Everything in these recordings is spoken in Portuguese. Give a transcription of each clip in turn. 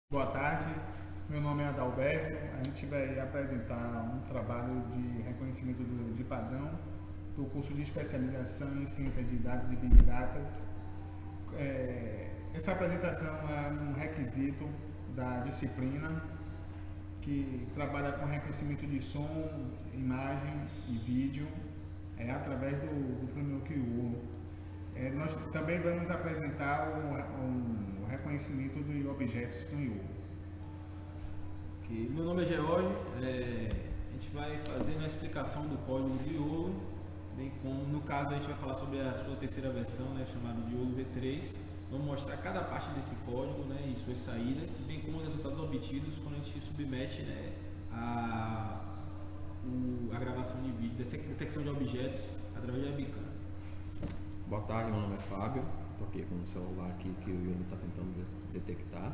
Boa tarde, meu nome é Adalberto. A gente vai apresentar um trabalho de reconhecimento de padrão do curso de especialização em ciência de dados e Big Data. Essa apresentação é um requisito da disciplina que trabalha com reconhecimento de som, imagem e vídeo através do framework UOL. Nós também vamos apresentar um reconhecimento de objetos no IO. Ok, meu nome é George, a gente vai fazer uma explicação do código de YOLO, bem como no caso a gente vai falar sobre a sua terceira versão, chamada de YOLO V3. Vamos mostrar cada parte desse código e suas saídas, bem como os resultados obtidos quando a gente submete a gravação de vídeo, detecção de objetos através de webcam. Boa tarde, meu nome é Fábio. Estou aqui com o celular aqui que o YOLO está tentando detectar,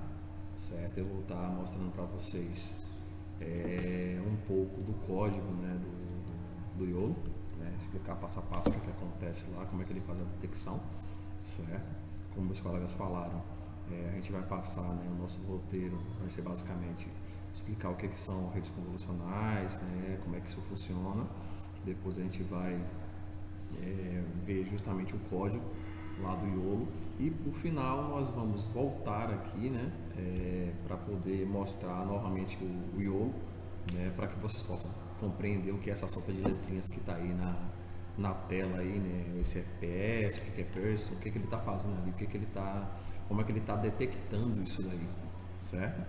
certo? Eu vou estar mostrando para vocês um pouco do código do YOLO, explicar passo a passo o que acontece lá, como é que ele faz a detecção, certo? Como meus colegas falaram, a gente vai passar, o nosso roteiro vai ser basicamente explicar o que são redes convolucionais, como é que isso funciona. Depois a gente vai ver justamente o código lá do YOLO e por final nós vamos voltar aqui para poder mostrar novamente o YOLO, para que vocês possam compreender o que é essa sopa de letrinhas que está aí na tela aí, esse FPS, o que é person, o que ele está fazendo ali, como é que ele está detectando isso daí, certo?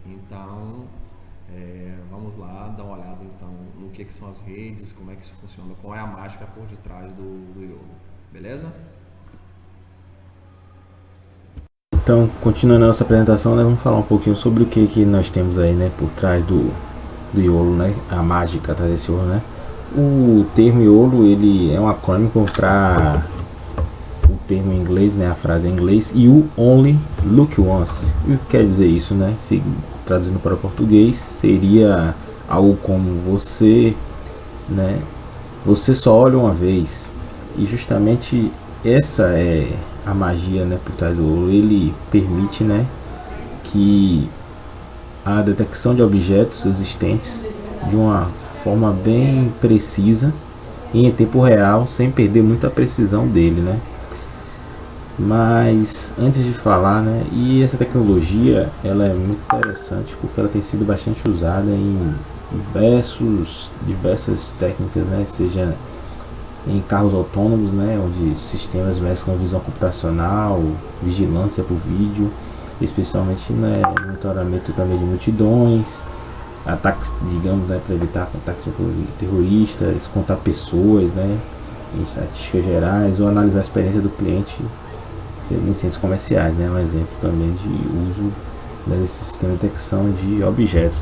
Então vamos lá dar uma olhada então no que são as redes, como é que isso funciona, qual é a mágica por detrás do YOLO, beleza? Então, continuando a nossa apresentação, vamos falar um pouquinho sobre o que nós temos aí, por trás do YOLO, a mágica atrás desse YOLO, O termo YOLO, ele é um acrônimo para o termo em inglês, a frase em inglês, You Only Look Once. E o que quer dizer isso, Se traduzindo para o português, seria algo como você só olha uma vez. E justamente essa é a magia, por trás do YOLO. Ele permite, que a detecção de objetos existentes de uma forma bem precisa e em tempo real, sem perder muita precisão dele, Mas antes de falar, e essa tecnologia, ela é muito interessante porque ela tem sido bastante usada em diversas técnicas, seja em carros autônomos, onde sistemas mesclam visão computacional, vigilância por vídeo, especialmente monitoramento também de multidões, ataques, digamos, para evitar ataques terroristas, contar pessoas, em estatísticas gerais, ou analisar a experiência do cliente em centros comerciais, um exemplo também de uso desse sistema de detecção de objetos,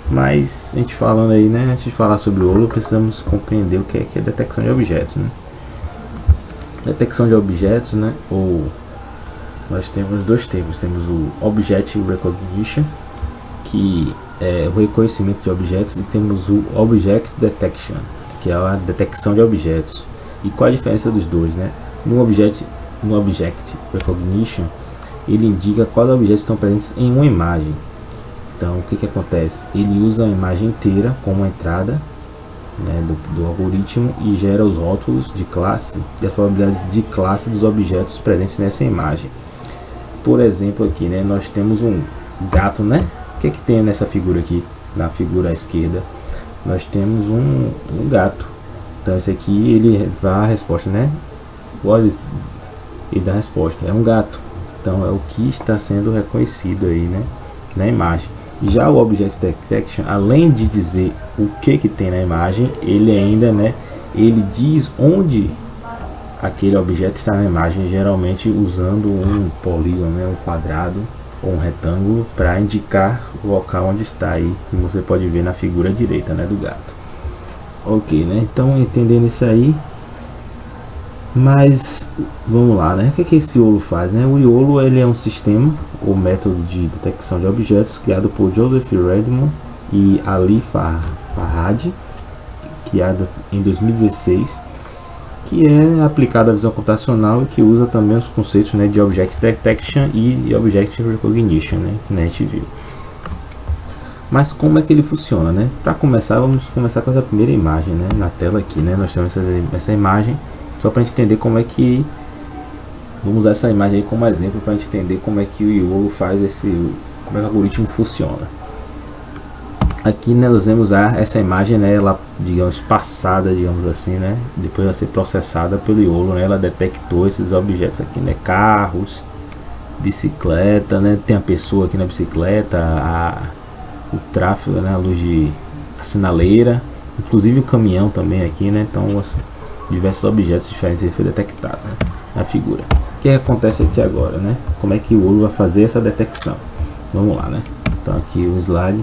Mas a gente falando aí, antes de falar sobre o YOLO, precisamos compreender o que é detecção de objetos, Detecção de objetos, ou nós temos dois termos, temos o Object Recognition, que é o reconhecimento de objetos, e temos o Object Detection, que é a detecção de objetos. E qual a diferença dos dois, No Object Recognition, ele indica quais objetos estão presentes em uma imagem. Então, o que acontece? Ele usa a imagem inteira como entrada do algoritmo e gera os rótulos de classe e as probabilidades de classe dos objetos presentes nessa imagem. Por exemplo, aqui, nós temos um gato, O que tem nessa figura aqui? Na figura à esquerda, nós temos um gato. Então, esse aqui, ele dá a resposta, Olha, ele dá a resposta, é um gato. Então, é o que está sendo reconhecido aí, na imagem. Já o Object Detection, além de dizer o que tem na imagem, ele ainda, ele diz onde aquele objeto está na imagem, geralmente usando um polígono, um quadrado ou um retângulo, para indicar o local onde está aí, como você pode ver na figura direita, do gato. Ok, então entendendo isso aí, mas vamos lá, o que esse YOLO faz, O YOLO, ele é um sistema ou método de detecção de objetos criado por Joseph Redmond e Ali Farhad, criado em 2016, que é aplicado à visão computacional e que usa também os conceitos, né, de Object Detection e Object Recognition, né, que a gente viu. Mas como é que ele funciona, né? Para começar, vamos começar com essa primeira imagem, né, na tela aqui, né? Nós temos essa imagem só para a gente entender como é que vamos usar essa imagem aí como exemplo para a gente entender como é que o YOLO faz como é que o algoritmo funciona. Aqui, né, nós vamos usar essa imagem, né, ela, digamos, passada, digamos assim, né, depois vai ser processada pelo YOLO, né, ela detectou esses objetos aqui, né, carros, bicicleta, né, tem a pessoa aqui na bicicleta, o tráfego, né, a luz a sinaleira, inclusive o caminhão também aqui, né, então diversos objetos diferentes foi detectado, né, na figura. O que acontece aqui agora, né, como é que o YOLO vai fazer essa detecção? Vamos lá, né, então aqui o slide.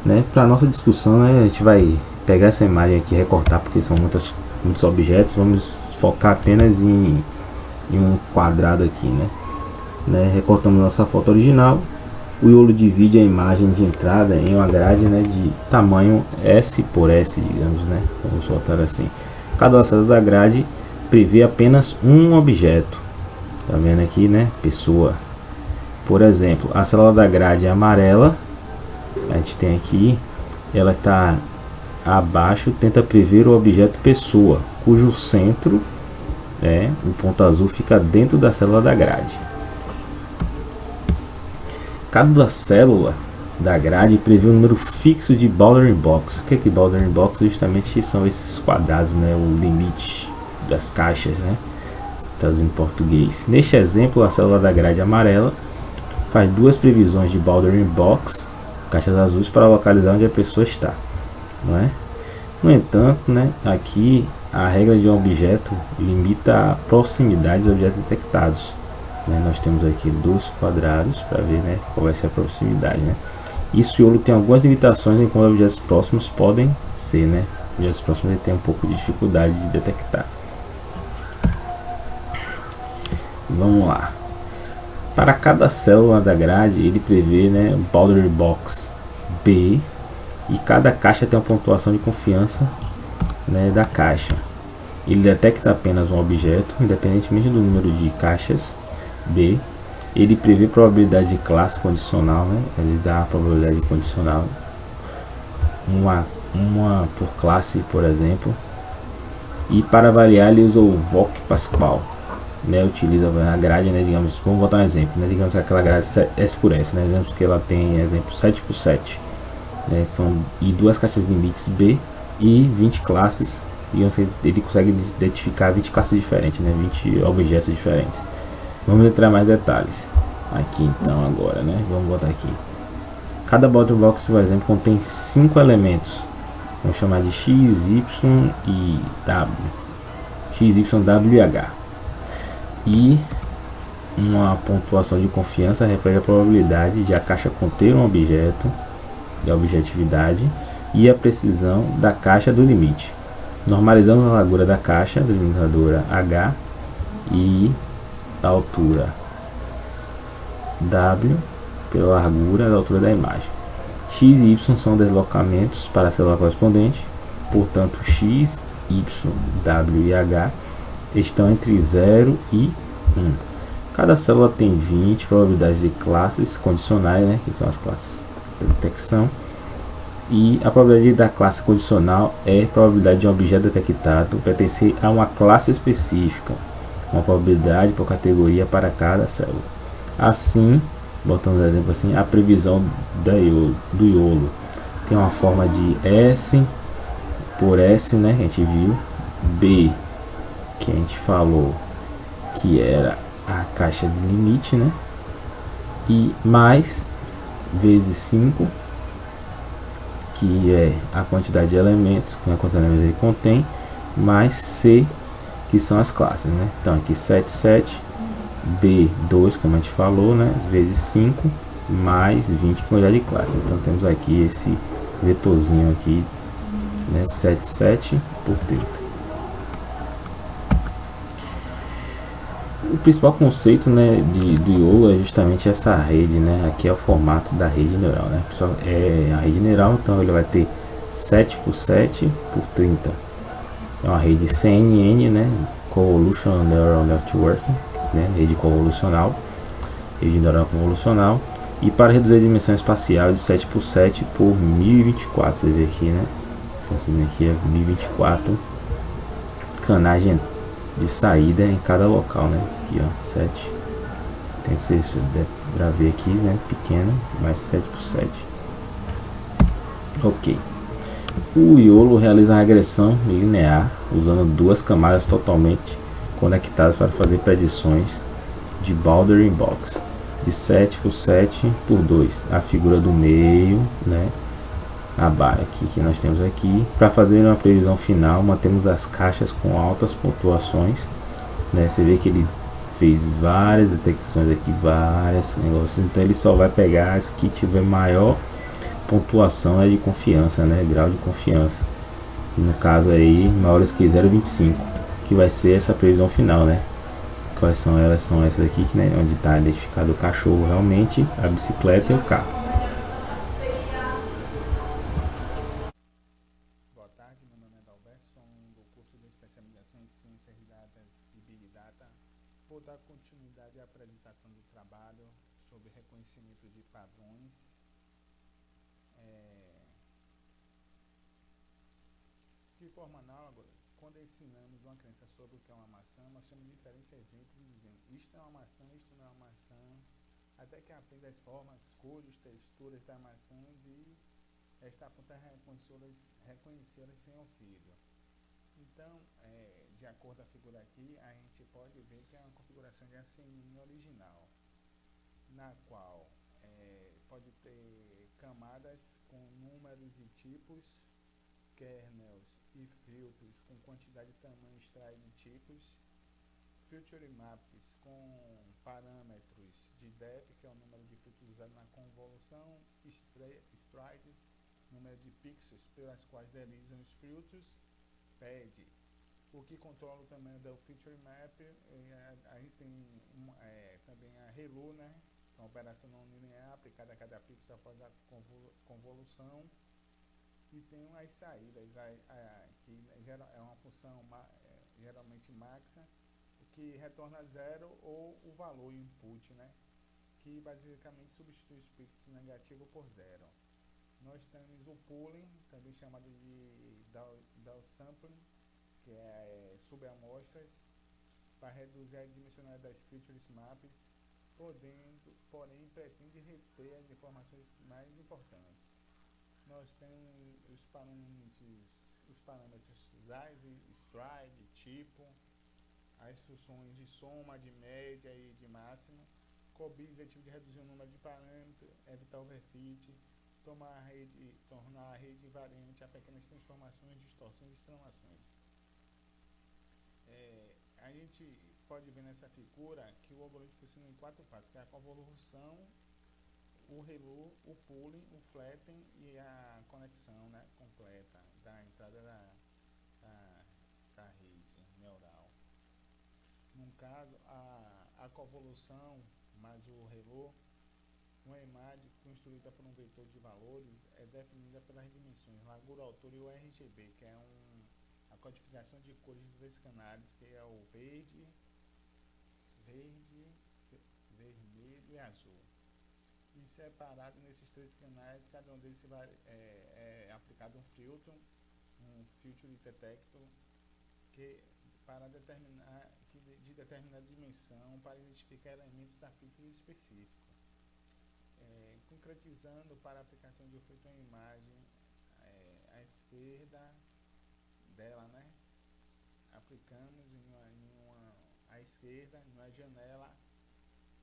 Né, para nossa discussão, né, a gente vai pegar essa imagem aqui e recortar, porque são muitos objetos. Vamos focar apenas em um quadrado aqui, né, recortamos nossa foto original. O YOLO divide a imagem de entrada em uma grade, né, de tamanho S por S, digamos, né, vamos soltar assim. Cada célula da grade prevê apenas um objeto, tá vendo aqui, né, pessoa. Por exemplo, a célula da grade amarela, a gente tem aqui, ela está abaixo, tenta prever o objeto pessoa, cujo centro, o ponto azul, fica dentro da célula da grade. Cada célula da grade prevê um número fixo de bounding box. O que é bounding box? Justamente são esses quadrados, né, o limite das caixas, né, traduzindo em português. Neste exemplo, a célula da grade amarela faz duas previsões de bounding box, caixas azuis, para localizar onde a pessoa está, não é? No entanto, né, aqui a regra de um objeto limita a proximidade dos objetos detectados, né? Nós temos aqui dois quadrados para ver, né, qual vai ser a proximidade, né? Isso, o YOLO tem algumas limitações em como objetos próximos podem ser, né? Objetos próximos ele tem um pouco de dificuldade de detectar. Vamos lá. Para cada célula da grade, ele prevê, né, um boundary box B, e cada caixa tem uma pontuação de confiança, né, da caixa. Ele detecta apenas um objeto, independentemente do número de caixas B. Ele prevê probabilidade de classe condicional, né, ele dá a probabilidade condicional, uma por classe, por exemplo. E para variar, ele usa o VOC Pascal. Né, utiliza a grade, né, digamos, vamos botar um exemplo, né, digamos aquela grade S por S, né, digamos que ela tem, exemplo, 7 por 7, né, e duas caixas de limites B e 20 classes, digamos que ele consegue identificar 20 classes diferentes, né, 20 objetos diferentes. Vamos entrar mais detalhes aqui então agora, né, vamos botar aqui. Cada bounding box, por exemplo, contém 5 elementos, vamos chamar de X, Y e W, X, Y, W e H. E uma pontuação de confiança reflete a probabilidade de a caixa conter um objeto, de objetividade, e a precisão da caixa do limite. Normalizamos a largura da caixa, delimitadora H, e a altura W pela largura da altura da imagem. X e Y são deslocamentos para a célula correspondente, portanto X, Y, W e H estão entre 0 e 1. Cada célula tem 20 probabilidades de classes condicionais, né, que são as classes de detecção. E a probabilidade da classe condicional é a probabilidade de um objeto detectado pertencer a uma classe específica, uma probabilidade por categoria para cada célula. Assim, botando um exemplo assim, a previsão do YOLO tem uma forma de S por S, né, que a gente viu, B, que a gente falou que era a caixa de limite, né, e mais vezes 5, que é a quantidade de elementos, que a quantidade de elementos ele contém, mais C, que são as classes, né. Então aqui 7, 7, B2, como a gente falou, né, vezes 5, mais 20 quantidade de classe. Então temos aqui esse vetorzinho aqui, né, 7, 7 por 30. O principal conceito, né, do YOLO é justamente essa rede, né? Aqui é o formato da rede neural, né? Pessoal, é a rede neural, então ele vai ter 7 por 7 por 30. É uma rede CNN, né? Convolutional Neural Network, né, rede convolucional, rede neural convolucional, e para reduzir a dimensão espacial de 7 por 7 por 1024, você vê aqui, né, aqui é 1024 canais de saída em cada local, né, aqui ó, 7, tem que ser, para ver aqui, né, pequeno, mais 7 por 7. Ok. O YOLO realiza uma regressão linear usando duas camadas totalmente conectadas para fazer predições de boundary box de 7 por 7 por 2. A figura do meio, né, a barra aqui que nós temos aqui. Para fazer uma previsão final, mantemos as caixas com altas pontuações, né? Você vê que ele fez várias detecções aqui, várias negócios. Então ele só vai pegar as que tiver maior pontuação, de confiança, né? Grau de confiança. E no caso aí, maiores que 0,25, que vai ser essa previsão final, né? Quais são elas? São essas aqui, né? Onde está identificado o cachorro realmente, a bicicleta e o carro. Boa tarde, meu nome é Dalberto, sou do curso de especialização em Ciências de Datas e Big Data. Vou dar continuidade à apresentação do trabalho sobre reconhecimento de padrões. De forma análoga, quando ensinamos uma criança sobre o que é uma maçã, mostramos diferentes exemplos dizendo isto é uma maçã, isto não é uma maçã, até que aprenda as formas, cores, texturas das maçãs e está pronta a reconhecê-las sem auxílio. Então, de acordo com a figura aqui, a gente pode ver que é uma configuração de ACM original, na qual pode ter camadas com números e tipos, kernels e filtros com quantidade, tamanho, extrai de tipos, filter maps com parâmetros de depth, que é o número de filtros usado na convolução, strides, número de pixels pelas quais deslizam os filtros, pad, o que controla o tamanho do filter map. Aí tem também a ReLU, né, uma operação não linear aplicada a cada pixel após a convolução. E tem as saídas, que é uma função geralmente maxa, que retorna zero ou o valor input, né, que basicamente substitui os pixels negativos por zero. Nós temos o pooling, também chamado de downsampling, que é subamostras, para reduzir a dimensionalidade das features maps, porém pretende reter as informações mais importantes. Nós temos os parâmetros size, stride, tipo, as funções de soma, de média e de máximo, com o objetivo de reduzir o número de parâmetros, evitar overfit, tornar a rede invariante a pequenas transformações, distorções e extremações. A gente pode ver nessa figura que o algoritmo funciona em 4 passos, que é a convolução, o ReLU, o pooling, o flatten e a conexão, né, completa da entrada da rede neural. No caso, a convolução mais o ReLU, uma imagem construída por um vetor de valores é definida pelas dimensões largura, altura e o RGB, que é a codificação de cores dos 2 canais, que é o verde, vermelho e azul. E separado nesses 3 canais, cada um deles vai aplicado um filtro de detector para determinar de determinada dimensão para identificar elementos da feature específico. Concretizando para a aplicação de um filtro em imagem, à esquerda dela, né, aplicamos à esquerda, numa janela,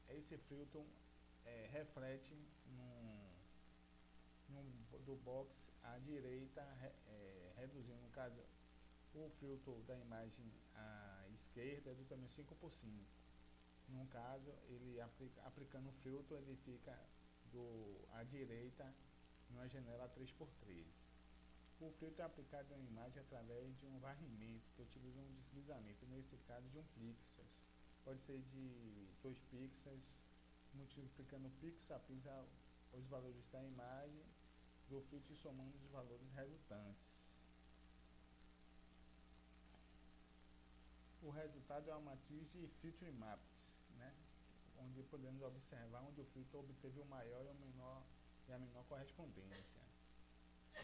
esse filtro reflete do box à direita, reduzindo, no caso, o filtro da imagem à esquerda é do tamanho 5 por 5. No caso, ele aplicando o filtro, ele fica à direita numa janela 3 por 3. O filtro é aplicado na imagem através de um varrimento, que utiliza um deslizamento, nesse caso de 1 pixel. Pode ser de 2 pixels, multiplicando pixel a pixel os valores da imagem do filtro e somando os valores resultantes. O resultado é uma matriz de filtering maps, né? Onde podemos observar onde o filtro obteve o maior e a menor correspondência.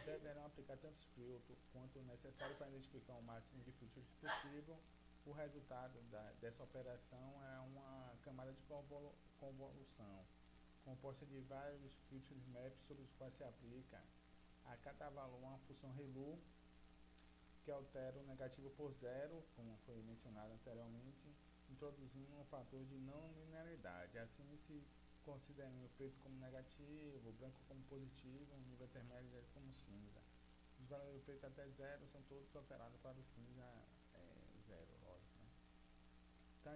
Deverão aplicar tantos filtros quanto necessário para identificar o máximo de filtros possível. O resultado dessa operação é uma camada de convolução, composta de vários filtros maps sobre os quais se aplica a cada valor uma função ReLU que altera o negativo por zero, como foi mencionado anteriormente, introduzindo um fator de não linearidade. Assim, se considerando o preto como negativo, o branco como positivo, o nível intermédio como cinza. Os valores do preto até zero são todos alterados para o cinza zero, lógico. Né? Então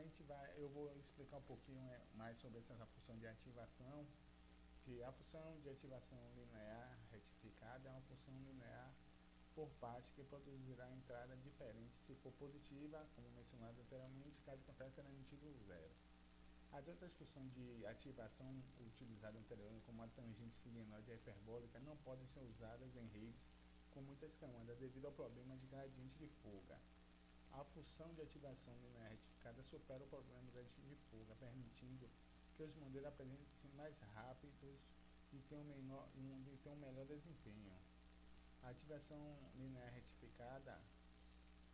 eu vou explicar um pouquinho mais sobre essa função de ativação, que a função de ativação linear retificada é uma função linear por parte que produzirá entrada diferente se for positiva, como mencionado anteriormente, caso contrário será emitido zero. As outras funções de ativação utilizadas anteriormente, como a tangente sigmoide e a hiperbólica, não podem ser usadas em redes com muitas camadas devido ao problema de gradiente de fuga. A função de ativação linear retificada supera o problema de gradiente de fuga, permitindo que os modelos apresentem mais rápidos e tenham um melhor desempenho. A ativação linear retificada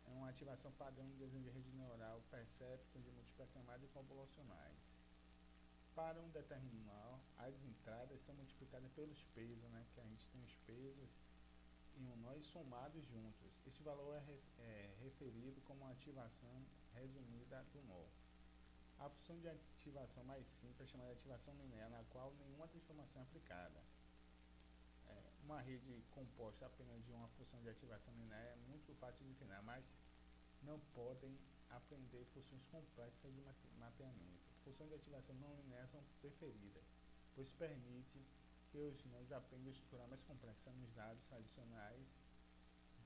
é uma ativação padrão de desenho de rede neural perception de múltiplas camadas e convolucionais. Para um determinal, as entradas são multiplicadas pelos pesos, né, que a gente tem os pesos e um nós somados juntos. Este valor é referido como ativação resumida do nó. A função de ativação mais simples é chamada de ativação linear, na qual nenhuma transformação é aplicada. Uma rede composta apenas de uma função de ativação linear é muito fácil de treinar, mas não podem aprender funções complexas de mapeamento. Funções de ativação não linear são preferidas, pois permite que os nós aprendam a estruturar mais complexa nos dados tradicionais.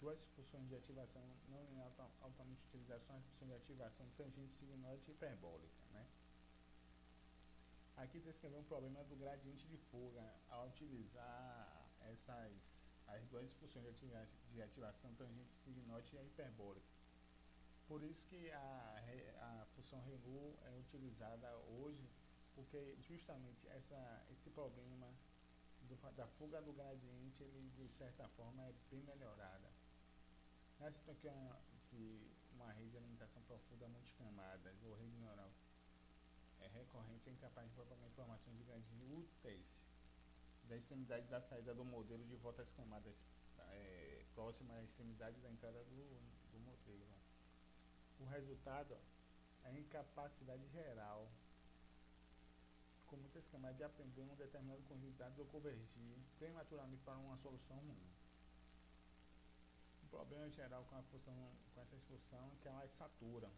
Duas funções de ativação não linear altamente utilizadas são as funções de ativação tangente sigmoide e hiperbólica, né? Aqui descreveu um problema do gradiente de fuga ao utilizar as duas funções de ativação tangente sigmoide e a hiperbólica. Por isso que a função ReLU é utilizada hoje, porque justamente esse problema da fuga do gradiente, ele de certa forma é bem melhorada. Nessa que uma rede de alimentação profunda multicamadas ou rede neural é recorrente e incapaz de propagar informações de gradiente úteis da extremidade da saída do modelo de volta às camadas próximas à extremidade da entrada do modelo. O resultado é a incapacidade geral, com muitas camadas, de aprender um determinado conjunto de dados ou convergir prematuramente para uma solução ruim. O problema geral com essas funções é que elas saturam.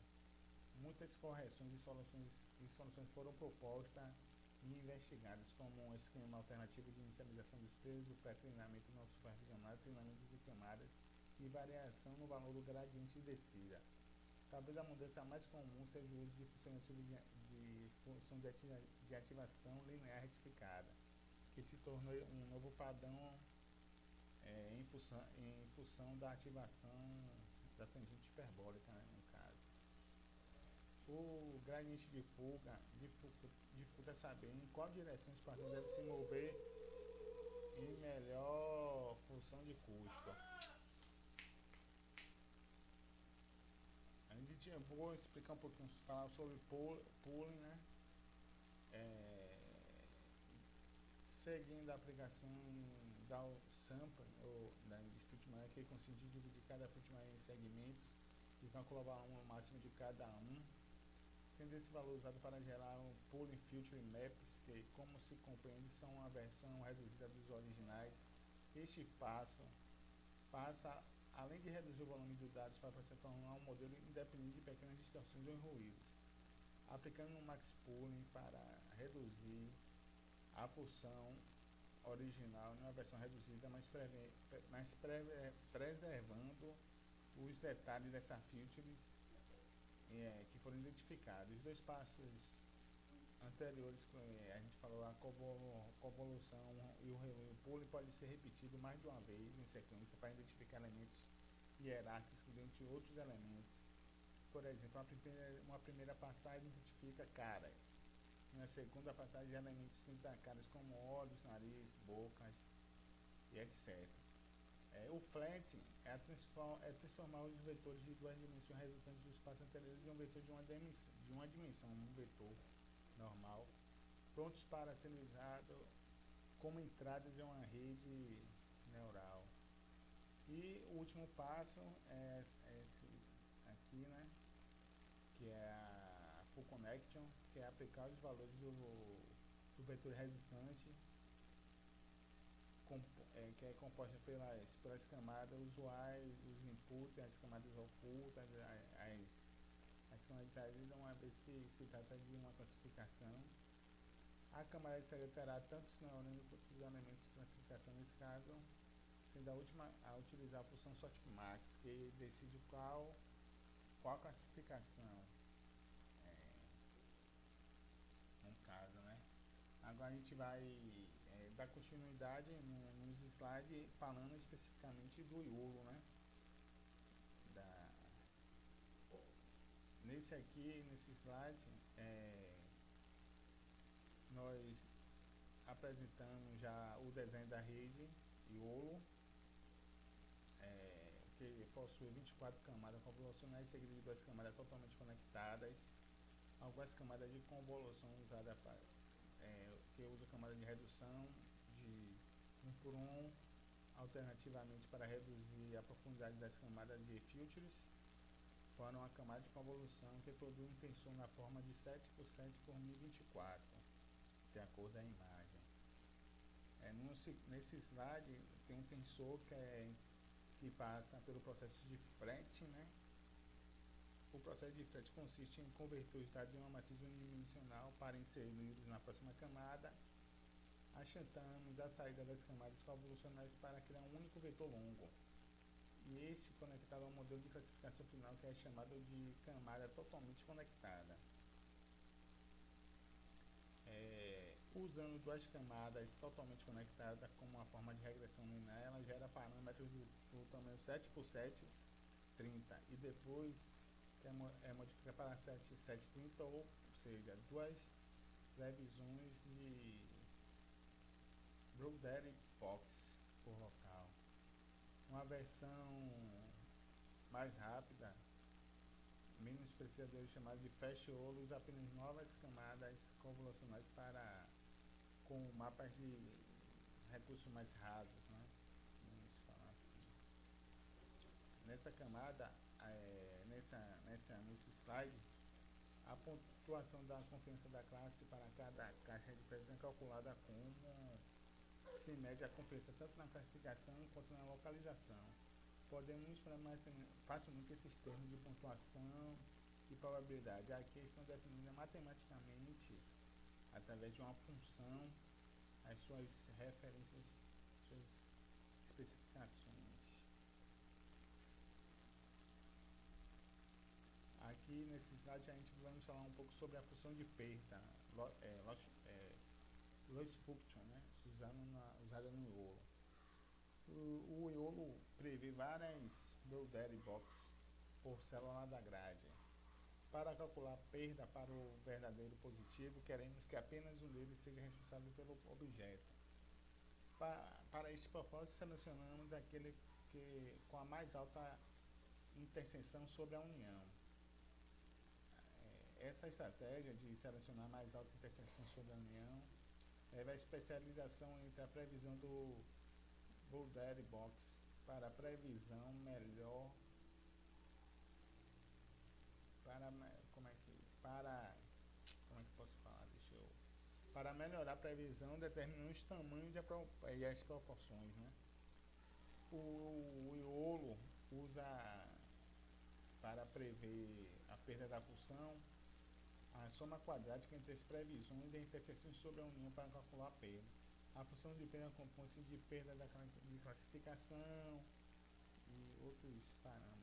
Muitas correções e soluções foram propostas e investigadas, como um esquema alternativo de inicialização dos pesos, pré-treinamento não supervisionado, treinamento de camadas e variação no valor do gradiente de descida. Talvez a mudança mais comum seja o uso de função de ativação linear retificada, que se tornou um novo padrão em função da ativação da tangente hiperbólica, né, no caso. O gradiente de fuga dificulta saber em qual direção os partículas devem se mover em melhor função de custo. Vou explicar um pouquinho, falar sobre pooling, né? Seguindo a aplicação da sample ou da FitMiner, que consiste em dividir cada FitMiner em segmentos e calcular um máximo de cada um, sendo esse valor usado para gerar um pooling filter maps, que, como se compreende, são uma versão reduzida dos originais. Este passo passa, além de reduzir o volume de dados, para se tornar um modelo independente de pequenas distorções ou ruídos, aplicando um max pooling para reduzir a função original numa versão reduzida, mas preservando os detalhes dessa filters que foram identificados. Os dois passos anteriores, a gente falou, a convolução e o pooling pode ser repetido mais de uma vez em sequência para identificar elementos hierárquicos dentre outros elementos. por exemplo, uma primeira passagem identifica caras. Na segunda passagem, elementos identificados como olhos, nariz, bocas e etc. O flat é transformar os vetores de duas dimensões resultantes do espaço anterior de um vetor de uma dimensão, um vetor normal, prontos para ser usado como entradas em uma rede neural. E o último passo é esse aqui, né? Que é a full connection, que é aplicar os valores do vetor resultante, que é composta pelas camadas usuais, os inputs, as camadas ocultas, as camadas de saída, uma vez que se trata de uma classificação. A camada de saída terá tanto os neurônios quanto os elementos de classificação, nesse caso, sendo a última a utilizar a função softmax, que decide qual a classificação, no caso, né? Agora a gente vai dar continuidade nos slides falando especificamente do IOLO, né? Nesse slide, nós apresentamos já o desenho da rede IOLO, que possui 24 camadas convolucionais seguidas de 2 camadas totalmente conectadas, algumas camadas de convolução usadas que usa camada de redução de 1 por 1, alternativamente para reduzir a profundidade das camadas de filtros, para uma camada de convolução que produz um tensor na forma de 7 por 7 por 1024, de acordo com a imagem. Nesse slide tem um tensor que passa pelo processo de frete, né? O processo de frete consiste em converter o estado de uma matriz unidimensional para inseri-los na próxima camada. Achantamos a saída das camadas convolucionais para criar um único vetor longo. E este conectado ao modelo de classificação final, que é chamado de camada totalmente conectada. Usando duas camadas totalmente conectadas como uma forma de regressão linear, ela gera parâmetros do tamanho 7 por 7, 30, e depois modifica para 730, ou seja, duas previsões de Broderick Fox por local. Uma versão mais rápida, menos precisa chamada de Fast IOLO, usa apenas novas camadas convolucionais com mapas de recursos mais rasos, né? Vamos falar assim. Nessa camada, nesse slide, a pontuação da confiança da classe para cada caixa de previsão é calculada como se mede a confiança tanto na classificação quanto na localização. Podemos explorar facilmente esses termos de pontuação e probabilidade. Aqui estão definidas matematicamente, através de uma função, as suas referências, suas especificações. Aqui nesse slide a gente vai falar um pouco sobre a função de perda, loss function, né? Usada no IOLO. O IOLO prevê várias Broderick Box por célula da grade. Para calcular a perda para o verdadeiro positivo, queremos que apenas um deles seja responsável pelo objeto. Para este propósito, selecionamos aquele com a mais alta interseção sobre a união. Essa estratégia de selecionar a mais alta interseção sobre a união leva à especialização entre a previsão do Broderick Box para a previsão melhor para melhorar a previsão, determinando os tamanhos e as proporções, né? O IOLO usa para prever a perda da função a soma quadrática entre as previsões e as interseções sobre a união para calcular a perda. A função de perda compõe-se de perda de classificação e outros parâmetros.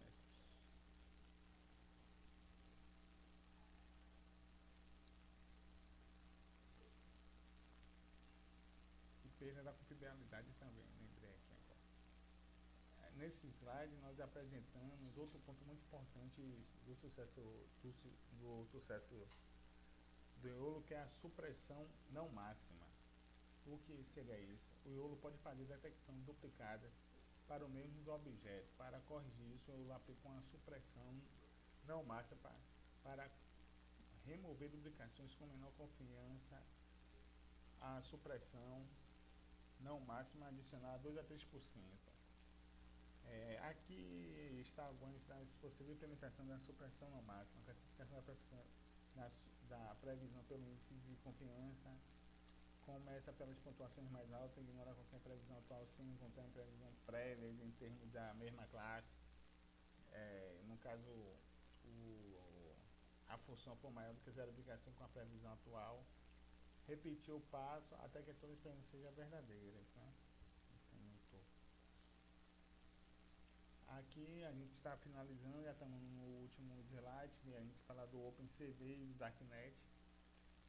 E perda da confiabilidade também, lembrei aqui agora. nesse slide nós apresentamos outro ponto muito importante do sucesso do Iolo, que é a supressão não máxima. O que seria isso? O Iolo pode fazer detecção duplicada para o mesmo objeto. Para corrigir isso, o Iolo aplica uma supressão não máxima para remover duplicações com menor confiança. A supressão não máxima adicionar 2 a 3%. Aqui está algumas das possíveis implementações da supressão não máxima, classificação da previsão pelo índice de confiança. Começa pelas pontuações mais altas, ignora qualquer previsão atual se encontrar em previsão prévia em termos da mesma classe. No caso, a função for maior do que 0,5 com a previsão atual. Repetir o passo até que todas as previsões sejam verdadeiras. Né? Aqui a gente está finalizando, já estamos no último slide, e a gente fala do OpenCV e do Darknet.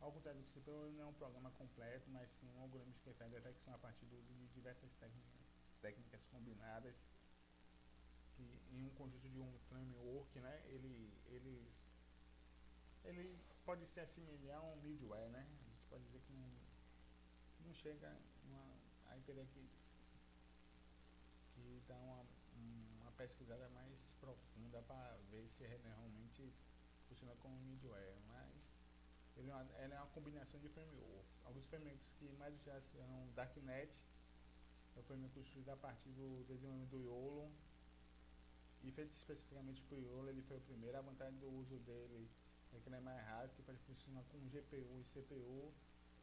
Ao contrário do CPU, ele não é um programa completo, mas sim um algoritmo que faz detecção a partir de diversas técnicas combinadas, que em um conjunto de um framework, né, ele pode se assemelhar a um middleware, né? A gente pode dizer que não chega aí teria que dar uma pesquisada mais profunda para ver se realmente funciona como middleware, mas ele é uma combinação de frameworks. Alguns frameworks que mais já são Darknet, é o framework construído a partir do desenvolvimento do Iolo e feito especificamente para o Iolo. Ele foi o primeiro. A vantagem do uso dele é que ele é mais rápido, que pode funcionar com GPU e CPU,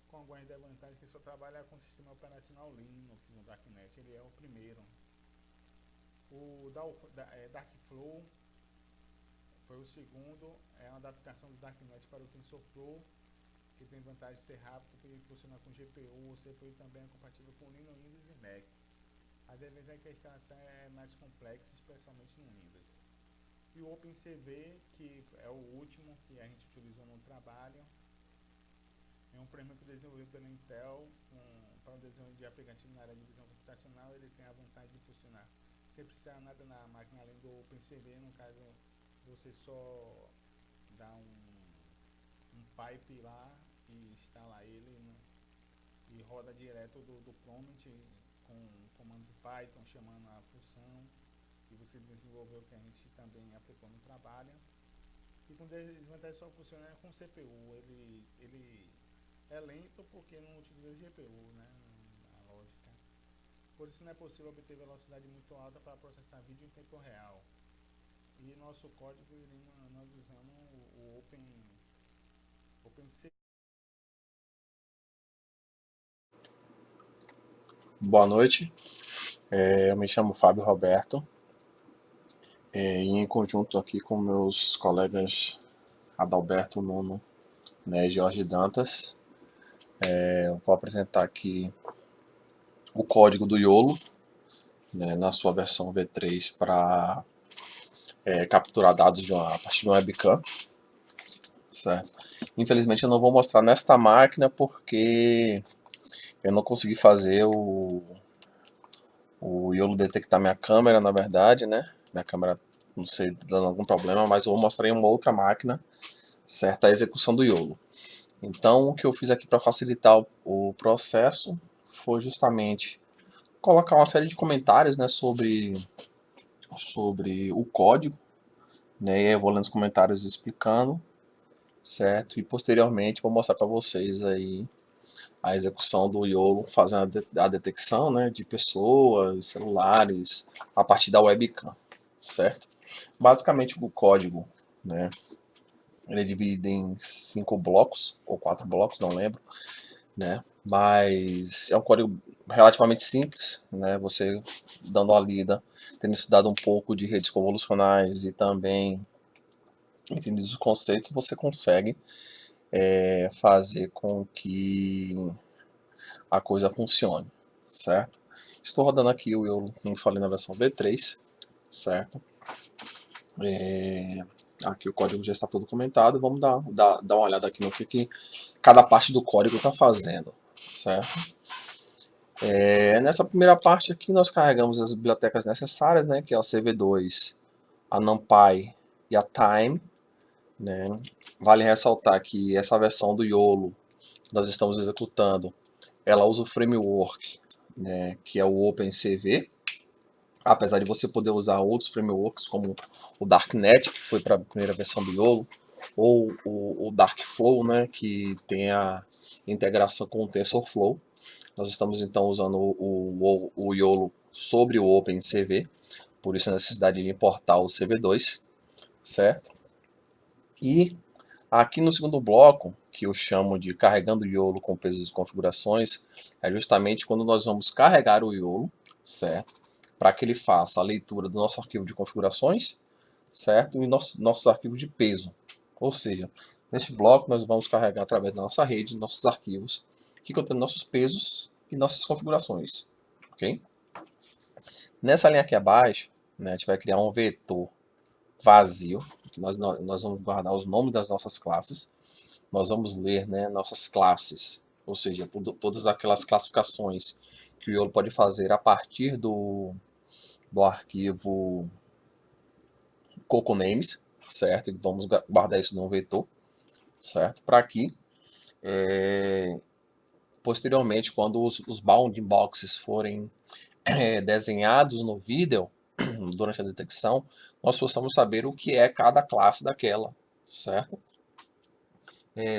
com algumas desvantagens, que só trabalha com o sistema operacional Linux no Darknet. Ele é o primeiro. O Darkflow foi o segundo, é uma adaptação do Darknet para o TensorFlow, que tem vantagem de ser rápido, que funciona com GPU ou CPU, e também é compatível com Linux, Windows e Mac. Às vezes a instalação é mais complexa, especialmente no Windows. E o OpenCV, que é o último que a gente utilizou no trabalho, é um framework desenvolvido pela Intel para o desenho de aplicativos na área de visão computacional. Ele tem a vantagem de funcionar sem precisar nada na máquina além do OpenCV. No caso, você só dá um pipe lá e instala ele, né, e roda direto do prompt com o comando de Python chamando a função que você desenvolveu, que a gente também aplicou no trabalho. E com desvantagem só funciona com CPU. Ele é lento porque não utiliza GPU, né, a lógica. Por isso não é possível obter velocidade muito alta para processar vídeo em tempo real. E nosso código, nós usamos o OpenCV. Boa noite, eu me chamo Fábio Roberto, e em conjunto aqui com meus colegas Adalberto Nuno, né, e Jorge Dantas, eu vou apresentar aqui o código do Iolo, né, na sua versão V3 para capturar dados a partir de uma webcam, certo? Infelizmente eu não vou mostrar nesta máquina porque eu não consegui fazer o Iolo detectar minha câmera, na verdade, né? Minha câmera, não sei, dando algum problema, mas eu vou mostrar em uma outra máquina, certo, a execução do Iolo. Então, o que eu fiz aqui para facilitar o processo foi justamente colocar uma série de comentários, né, sobre o código, né? E eu vou lendo os comentários explicando, certo? E posteriormente vou mostrar para vocês aí a execução do Iolo, fazendo a detecção, né, de pessoas, celulares, a partir da webcam, certo? Basicamente o código, né, ele é dividido em 5 blocos, ou 4 blocos, não lembro, né, mas é um código relativamente simples, né, você dando uma lida, tendo estudado um pouco de redes convolucionais e também entendido os conceitos, você consegue fazer com que a coisa funcione, certo? Estou rodando aqui o Iolo, como falei, na versão V3, certo? Aqui o código já está todo comentado. Vamos dar uma olhada aqui no que cada parte do código está fazendo, certo? Nessa primeira parte aqui nós carregamos as bibliotecas necessárias, né, que é o CV2, a NumPy e a Time, né. Vale ressaltar que essa versão do YOLO que nós estamos executando, ela usa o framework, né, que é o OpenCV, apesar de você poder usar outros frameworks como o Darknet, que foi para a primeira versão do YOLO, ou o Darkflow, né, que tem a integração com o TensorFlow. Nós estamos então usando o YOLO sobre o OpenCV, por isso a necessidade de importar o CV2, certo? E aqui no segundo bloco, que eu chamo de carregando o YOLO com pesos e configurações, é justamente quando nós vamos carregar o YOLO, certo? Para que ele faça a leitura do nosso arquivo de configurações, certo? E nossos arquivos de peso. Ou seja, nesse bloco nós vamos carregar através da nossa rede nossos arquivos que contêm nossos pesos e nossas configurações, ok? Nessa linha aqui abaixo, né, a gente vai criar um vetor vazio, que nós vamos guardar os nomes das nossas classes, nós vamos ler, né, nossas classes, ou seja, todas aquelas classificações que o YOLO pode fazer a partir do arquivo CocoNames, certo? E vamos guardar isso num vetor, certo? Para que posteriormente, quando os bounding boxes forem desenhados no vídeo durante a detecção, nós possamos saber o que é cada classe daquela, certo?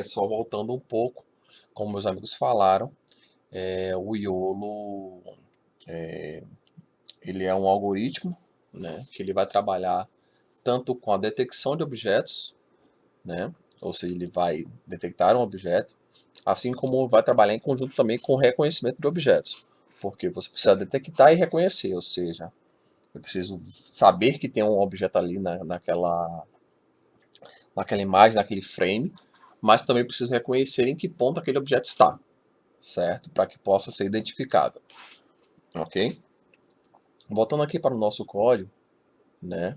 Só voltando um pouco, como meus amigos falaram, o YOLO ele é um algoritmo, né, que ele vai trabalhar tanto com a detecção de objetos, né, ou seja, ele vai detectar um objeto, assim como vai trabalhar em conjunto também com o reconhecimento de objetos, porque você precisa detectar e reconhecer, ou seja, eu preciso saber que tem um objeto ali naquela imagem, naquele frame, mas também preciso reconhecer em que ponto aquele objeto está, certo? Para que possa ser identificável, ok? Voltando aqui para o nosso código, né?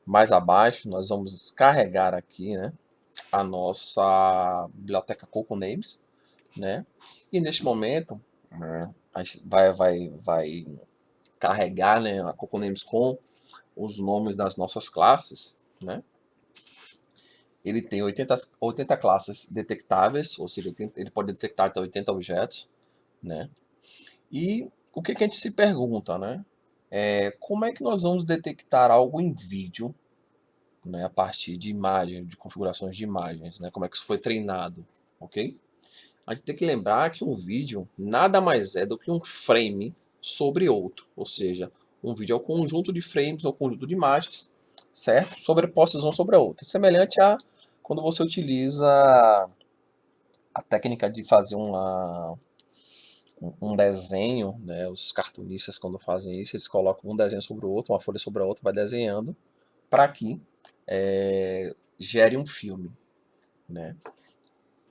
Mais abaixo nós vamos carregar aqui, né, a nossa biblioteca CocoNames, né? E neste momento, né, a gente vai carregar, né, a CocoNames com os nomes das nossas classes, né? Ele tem 80 classes detectáveis, ou seja, ele pode detectar até 80 objetos, né? E o que a gente se pergunta, né? Como é que nós vamos detectar algo em vídeo, né, a partir de imagens, de configurações de imagens, né? Como é que isso foi treinado, ok? A gente tem que lembrar que um vídeo nada mais é do que um frame sobre outro, ou seja, um vídeo é um conjunto de frames ou conjunto de imagens, certo? Sobrepostas uma sobre a outra. Semelhante a quando você utiliza a técnica de fazer um desenho, né? Os cartunistas, quando fazem isso, eles colocam um desenho sobre o outro, uma folha sobre a outra, vai desenhando para que gere um filme, né?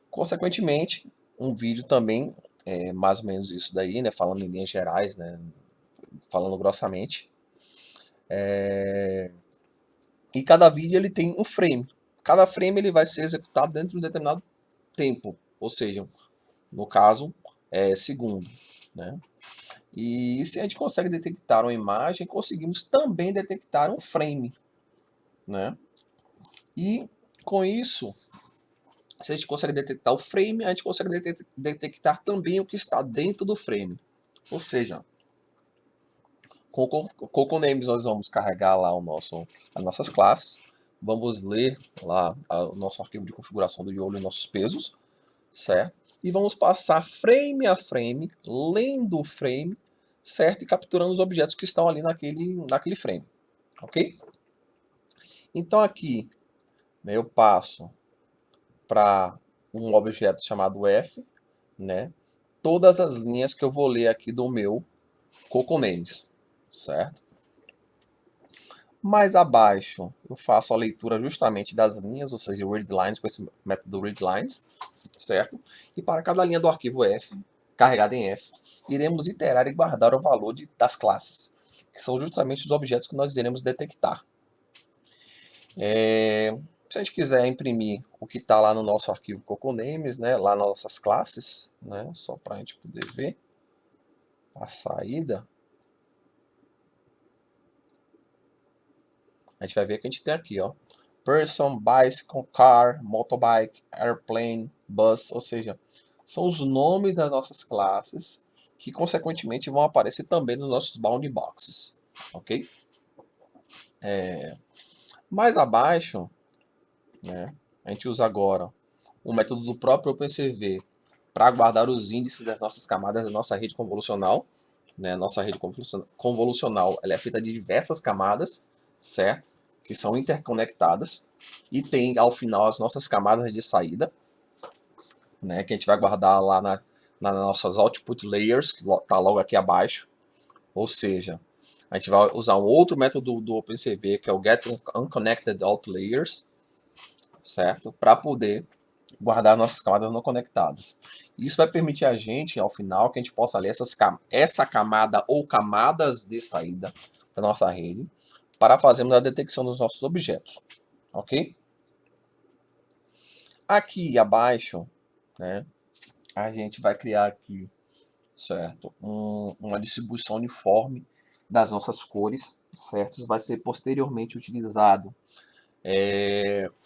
Consequentemente, um vídeo também é mais ou menos isso daí, né? Falando em linhas gerais, né? Falando grossamente. E cada vídeo ele tem um frame. Cada frame ele vai ser executado dentro de um determinado tempo, ou seja, no caso, segundo, né? E se a gente consegue detectar uma imagem, conseguimos também detectar um frame, né? E com isso, se a gente consegue detectar o frame, a gente consegue detectar também o que está dentro do frame. Ou seja, com o CocoNames nós vamos carregar lá as nossas classes, vamos ler lá o nosso arquivo de configuração do YOLO e nossos pesos, certo? E vamos passar frame a frame, lendo o frame, certo? E capturando os objetos que estão ali naquele frame, ok? Então aqui, né, eu passo para um objeto chamado F, né? Todas as linhas que eu vou ler aqui do meu CocoNames, certo? Mais abaixo eu faço a leitura justamente das linhas, ou seja, readlines, com esse método readlines, certo? E para cada linha do arquivo F, carregada em F, iremos iterar e guardar o valor das classes, que são justamente os objetos que nós iremos detectar. Se a gente quiser imprimir o que está lá no nosso arquivo CocoNames, né, lá nas nossas classes, né, só para a gente poder ver, a saída, a gente vai ver que a gente tem aqui, ó, person, bicycle, car, motorbike, airplane, bus, ou seja, são os nomes das nossas classes que consequentemente vão aparecer também nos nossos bounding boxes, ok? Mais abaixo, né, a gente usa agora o método do próprio OpenCV para guardar os índices das nossas camadas da nossa rede convolucional. Né? Nossa rede convolucional ela é feita de diversas camadas, certo? Que são interconectadas e tem ao final as nossas camadas de saída, né? Que a gente vai guardar lá nas nossas output layers, que está logo aqui abaixo. Ou seja, a gente vai usar um outro método do OpenCV, que é o Get Unconnected Out Layers, certo? Para poder guardar nossas camadas não conectadas. Isso vai permitir a gente, ao final, que a gente possa ler essa camada ou camadas de saída da nossa rede para fazermos a detecção dos nossos objetos, ok? Aqui abaixo, né, a gente vai criar aqui, certo, uma distribuição uniforme das nossas cores, certo? Vai ser posteriormente utilizado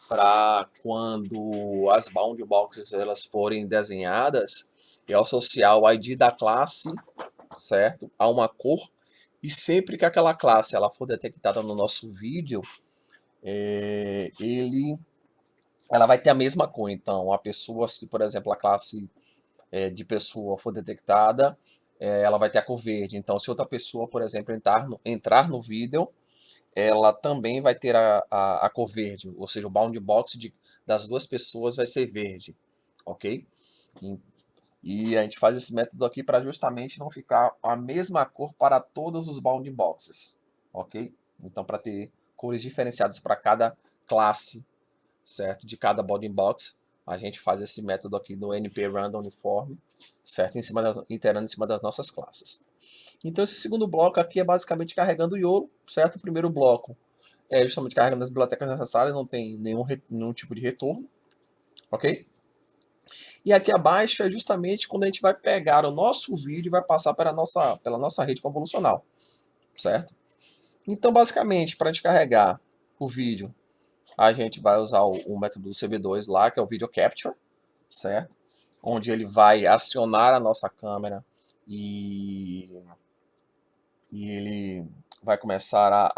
para quando as bounding boxes elas forem desenhadas, eu associar o ID da classe, certo, a uma cor, e sempre que aquela classe ela for detectada no nosso vídeo, ela vai ter a mesma cor. Então, a pessoa, se por exemplo a classe de pessoa for detectada, ela vai ter a cor verde. Então, se outra pessoa, por exemplo, entrar no vídeo, ela também vai ter a cor verde, ou seja, o bounding box das duas pessoas vai ser verde, ok? E a gente faz esse método aqui para justamente não ficar a mesma cor para todos os bounding boxes, ok? Então, para ter cores diferenciadas para cada classe, certo? De cada bounding box, a gente faz esse método aqui do NP Random Uniforme, certo? Iterando em cima das nossas classes. Então, esse segundo bloco aqui é basicamente carregando o YOLO, certo? O primeiro bloco é justamente carregando as bibliotecas necessárias, não tem nenhum tipo de retorno, ok? E aqui abaixo é justamente quando a gente vai pegar o nosso vídeo e vai passar pela nossa rede convolucional, certo? Então, basicamente, para a gente carregar o vídeo, a gente vai usar o método do CB2 lá, que é o Video Capture, certo? Onde ele vai acionar a nossa câmera e ele vai começar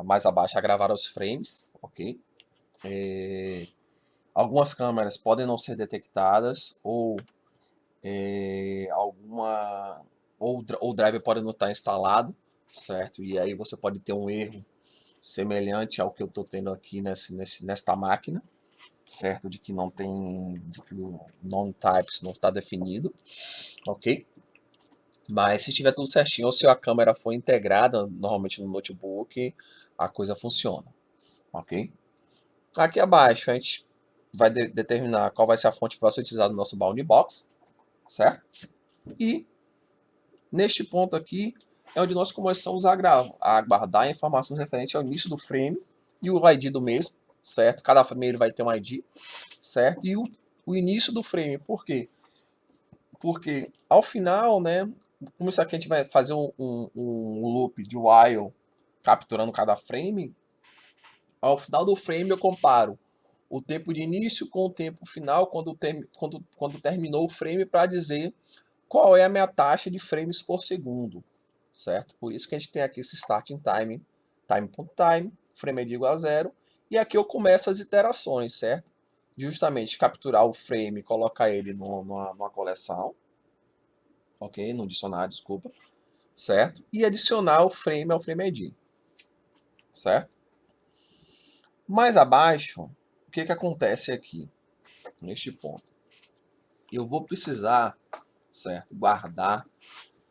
mais abaixo a gravar os frames, ok? Algumas câmeras podem não ser detectadas ou o driver pode não estar instalado, certo? E aí você pode ter um erro semelhante ao que eu estou tendo aqui nesta máquina, certo? De que não tem, de que o non-types não está definido, ok? Mas se tiver tudo certinho, ou se a câmera for integrada normalmente no notebook, a coisa funciona, ok? Aqui abaixo a gente vai determinar qual vai ser a fonte que vai ser utilizada no nosso bounding box, certo? E neste ponto aqui é onde nós começamos a guardar informações referentes ao início do frame e o ID do mesmo, certo? Cada frame ele vai ter um ID, certo? E o início do frame, por quê? Porque ao final, né, como isso aqui a gente vai fazer um loop de while capturando cada frame, ao final do frame eu comparo o tempo de início com o tempo final quando terminou o frame para dizer qual é a minha taxa de frames por segundo, certo? Por isso que a gente tem aqui esse starting time, time.time, frame é igual a 0, e aqui eu começo as iterações, certo? Justamente capturar o frame e colocar ele numa coleção, ok? No dicionário, desculpa, certo? E adicionar o frame ao frame ID, certo? Mais abaixo, o que acontece aqui, neste ponto? Eu vou precisar, certo, guardar,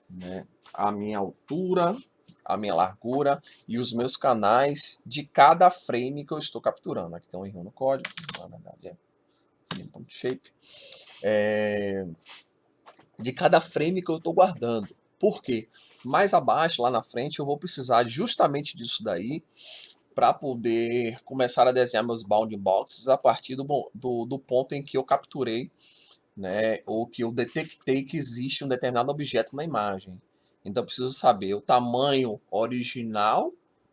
né, a minha altura, a minha largura e os meus canais de cada frame que eu estou capturando. Aqui tem um erro no código, na verdade é frame.shape. De cada frame que eu estou guardando. Por quê? Mais abaixo, lá na frente, eu vou precisar justamente disso daí para poder começar a desenhar meus bounding boxes a partir do ponto em que eu capturei né, ou que eu detectei que existe um determinado objeto na imagem. Então eu preciso saber o tamanho original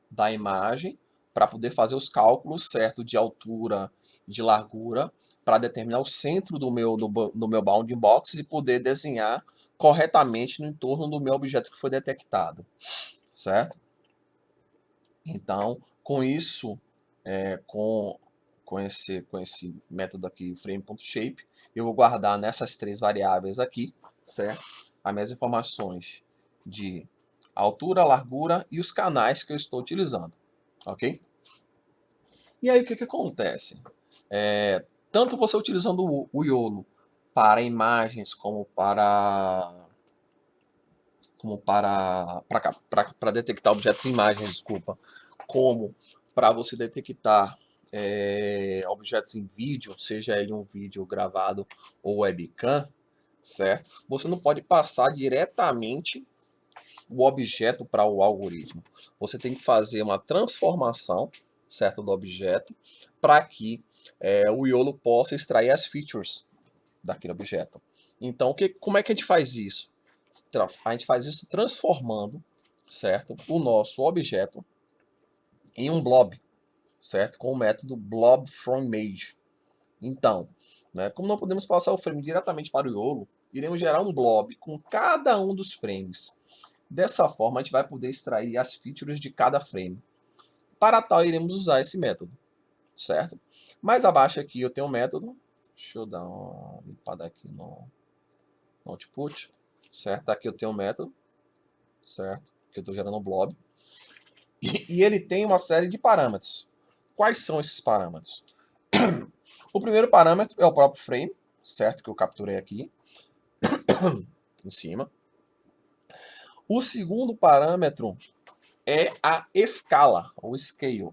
da imagem para poder fazer os cálculos certos de altura e de largura para determinar o centro do meu bounding box e poder desenhar corretamente no entorno do meu objeto que foi detectado, certo? Então, com isso, com esse método aqui, frame.shape, eu vou guardar nessas 3 variáveis aqui, certo? As minhas informações de altura, largura e os canais que eu estou utilizando, ok? E aí o que acontece? Tanto você utilizando o YOLO para imagens como para detectar objetos em imagens, desculpa, como para você detectar objetos em vídeo, seja ele um vídeo gravado ou webcam, certo? Você não pode passar diretamente o objeto para o algoritmo. Você tem que fazer uma transformação, certo, do objeto para que o YOLO possa extrair as features daquele objeto. Então, como é que a gente faz isso? A gente faz isso transformando, certo, o nosso objeto em um blob, certo, com o método blob from image. Então, né, como não podemos passar o frame diretamente para o YOLO, iremos gerar um blob com cada um dos frames. Dessa forma, a gente vai poder extrair as features de cada frame. Para tal, iremos usar esse método, certo? Mais abaixo aqui eu tenho um método. Deixa eu dar uma limpada aqui no output, certo? Aqui eu tenho um método, certo? Que eu estou gerando um blob. E ele tem uma série de parâmetros. Quais são esses parâmetros? O primeiro parâmetro é o próprio frame, certo? Que eu capturei aqui em cima. O segundo parâmetro é a escala, ou scale.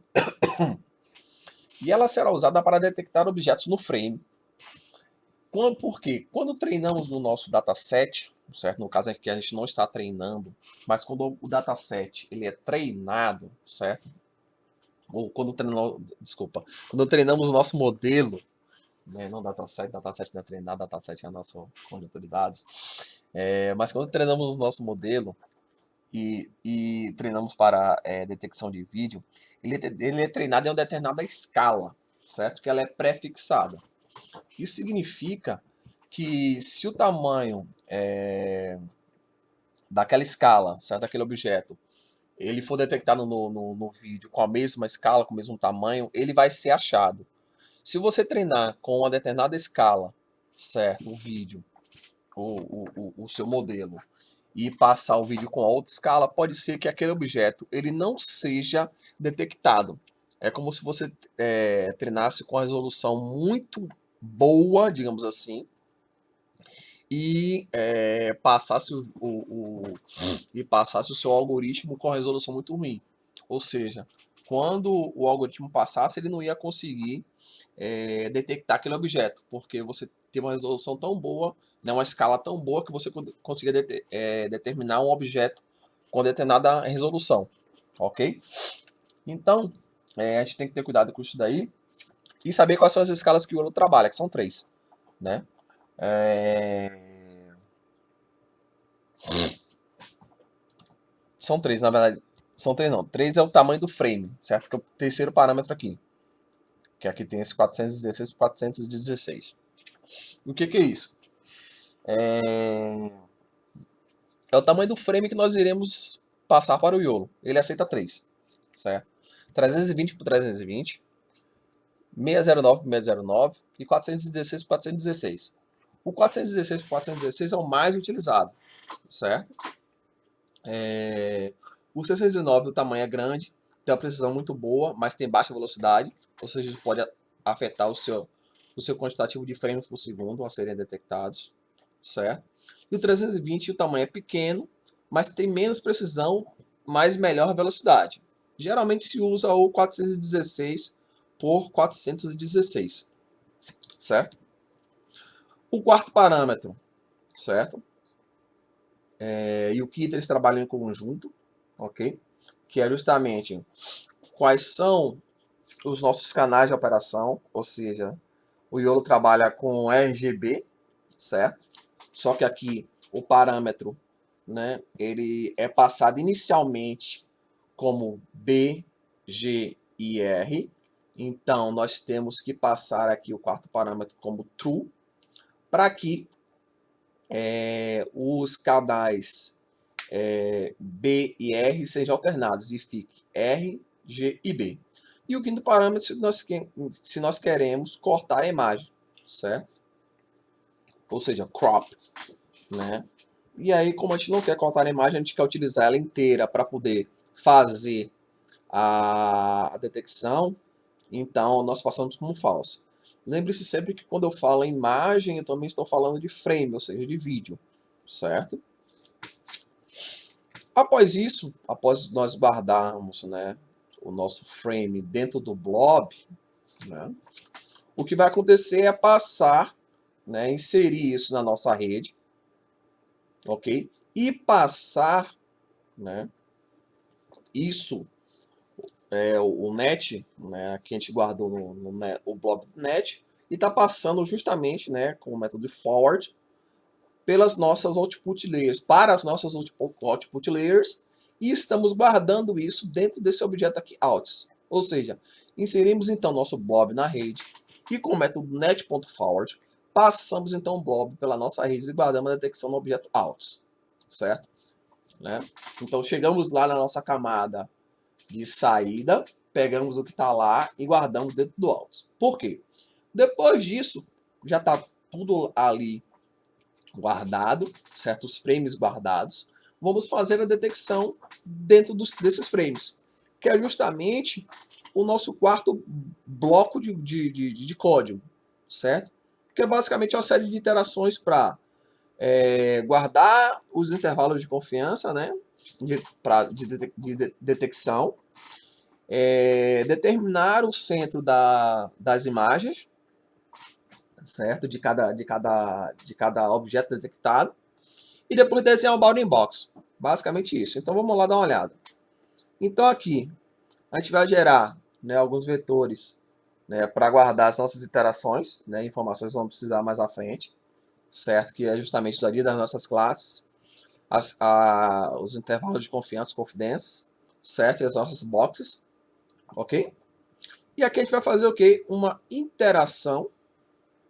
E ela será usada para detectar objetos no frame. Por quê? Quando treinamos o nosso dataset, certo? No caso aqui a gente não está treinando, mas quando o dataset ele é treinado, certo? Ou quando treinamos o nosso modelo, né? Não dataset não é treinado, dataset é a nossa conjunto de dados. Mas quando treinamos o nosso modelo e treinamos para detecção de vídeo, ele é treinado em uma determinada escala, certo? Que ela é pré-fixada. Isso significa que se o tamanho daquela escala, certo? Daquele objeto, ele for detectado no vídeo com a mesma escala, com o mesmo tamanho, ele vai ser achado. Se você treinar com uma determinada escala, certo? O vídeo, o seu modelo, e passar o vídeo com outra escala, pode ser que aquele objeto ele não seja detectado. É como se você treinasse com a resolução muito boa, digamos assim, e passasse o seu algoritmo com resolução muito ruim. Ou seja, quando o algoritmo passasse, ele não ia conseguir detectar aquele objeto, porque você tem uma resolução tão boa, né, uma escala tão boa que você consiga determinar um objeto com determinada resolução, ok? Então, a gente tem que ter cuidado com isso daí e saber quais são as escalas que o YOLO trabalha, que são 3, né? São 3, na verdade. São 3 não. 3 é o tamanho do frame, certo? Que é o terceiro parâmetro aqui. Que aqui tem esse 416 por 416. O que é isso? É o tamanho do frame que nós iremos passar para o YOLO. Ele aceita 3, certo? 320 por 320, 609 por 609 e 416 por 416. O 416 por 416 é o mais utilizado, certo? O 609 o tamanho é grande, tem uma precisão muito boa, mas tem baixa velocidade, ou seja, isso pode afetar o seu quantitativo de frames por segundo a serem detectados, certo? E o 320 o tamanho é pequeno, mas tem menos precisão, mas melhor velocidade. Geralmente se usa o 416 por 416, certo? O quarto parâmetro, certo? E o Kita eles trabalham em conjunto, ok? Que é justamente quais são os nossos canais de operação, ou seja, o YOLO trabalha com RGB, certo? Só que aqui o parâmetro, né, ele é passado inicialmente como B, G e R. Então, nós temos que passar aqui o quarto parâmetro como true, para que os canais B e R sejam alternados e fique R, G e B. E o quinto parâmetro, se nós queremos cortar a imagem, certo? Ou seja, crop, né? E aí, como a gente não quer cortar a imagem, a gente quer utilizar ela inteira para poder fazer a detecção, então nós passamos como falso. Lembre-se sempre que quando eu falo em imagem, eu também estou falando de frame, ou seja, de vídeo, certo? Após isso, após nós guardarmos, né, o nosso frame dentro do blob, né, o que vai acontecer é passar, né, inserir isso na nossa rede, ok? E passar, né, isso, o net, né, que a gente guardou o blob net, e está passando justamente, né, com o método forward, pelas nossas output layers, para as nossas output layers, e estamos guardando isso dentro desse objeto aqui, outs. Ou seja, inserimos então nosso blob na rede, e com o método net.forward, passamos então o blob pela nossa rede e guardamos a detecção no objeto outs, certo? Né? Então chegamos lá na nossa camada de saída, pegamos o que está lá e guardamos dentro do outs. Por quê? Depois disso, já está tudo ali guardado, certos frames guardados, vamos fazer a detecção dentro desses frames, que é justamente o nosso quarto bloco de código, certo? Que é basicamente uma série de iterações para guardar os intervalos de confiança, né, de detecção, determinar o centro das imagens, certo? De cada objeto detectado, e depois desenhar o bounding box. Basicamente isso. Então vamos lá dar uma olhada. Então aqui a gente vai gerar, né, alguns vetores, né, para guardar as nossas iterações, né, informações que vamos precisar mais à frente, certo? Que é justamente dali das nossas classes, os intervalos de confiança, confidence, certo? E as nossas boxes, ok? E aqui a gente vai fazer o quê? Uma interação,